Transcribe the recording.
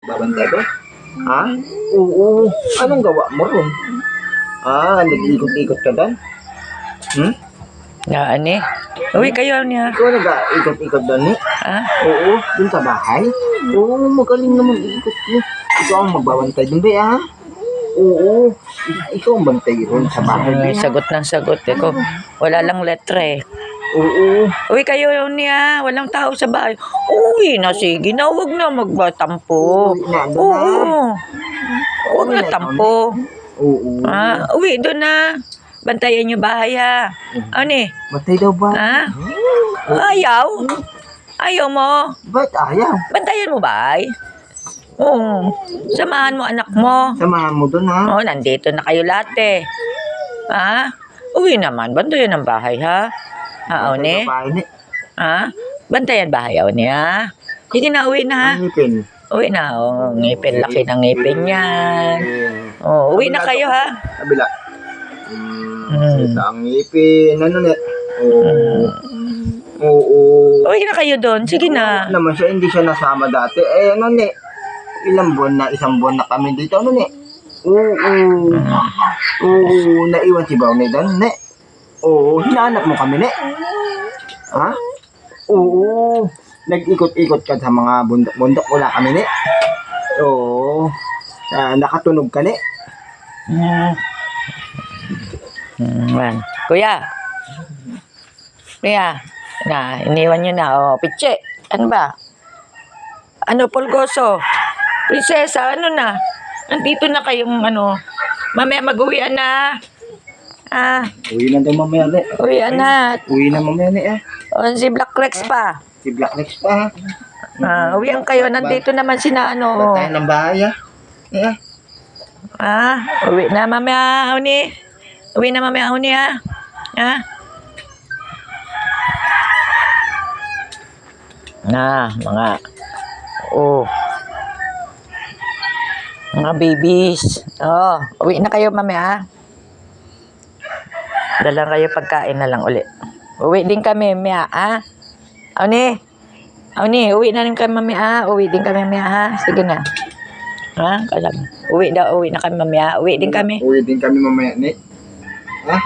Babantay ba? Ha? Oo. Anong gawa mo ron? Nag-ikot-ikot ka doon? Ani? Uwi kayo niya. Ikaw nag-ikot-ikot doon eh? Ha? Oo. Doon sa bahay? Oo, magaling naman ikot mo. Ikaw ang magbabantay doon ba ha? Oo. Ikaw ang bantay ron sa bahay ba? Sagot ng sagot. Eko, wala lang letra eh. Oo. Uwi kayo niya. Walang tao sa bahay. Uwi na, sige na. Huwag na magbatampo. Uwi na, doon na. Oo. Huwag Uwi na na, tampo. Oo. Uwi doon na. Bantayan niyo bahay ha. Ano eh? Bantay daw ba? Ha? Ayaw? Ayaw mo? Ba't ayaw? Bantayan mo bahay? Oo. Samahan mo anak mo. Samahan mo doon ha? Oo, nandito na kayo lahat eh. Ha? Uwi naman. Bantayan ang bahay ha. Ni? Ha? Bantayan bahay ni ha. Sige na, uwi na ha. Ngipin. Uwi na. Oh, ngipin. Laki ng ngipin yan. Oh, uwi na kayo ha. Kabila. Ang ngipin. Ano na? Oo. Uwi na kayo doon. Sige na. Naman siya, hindi siya nasama dati. Eh, ano ni? Ilang buwan na, isang buwan na kami dito. Ano ni? Oo. Naiwan si Bawnay doon, ne? Oo, hinahanap mo kami, ne? Ha? Oo. Nag-ikot-ikot ka sa mga bundok-bundok. Wala kami, ne? Oo. Nakatunog ka, ne? Kuya. Kuya. Iniwan nyo na. Piche. Ano ba? Ano, Pulgoso? Prinsesa, ano na? Nandito na kayong mamaya mag-uwian na. Uwi na daw mamaya, ne? Uwian na. Uwi na mamaya, ne? Si Black Rex pa. Si Black Rex pa, ha? Uwian kayo. Nandito naman sina Bantayan ng bahay, ha? Uwi na mamaya, Uni. Uwi na mamaya, Uni, ha? Mga babies. Uwi na kayo mamaya, ha? Dalang kayo pagkain na lang ulit. Uwi din kami, mamaya, ha? Uni, uwi na rin kami mamaya, ha? Uwi din kami mamaya, ha? Sige na. Ha? Uwi na kami mamaya. Uwi din kami. Uwi din kami mamaya, ne? Ha?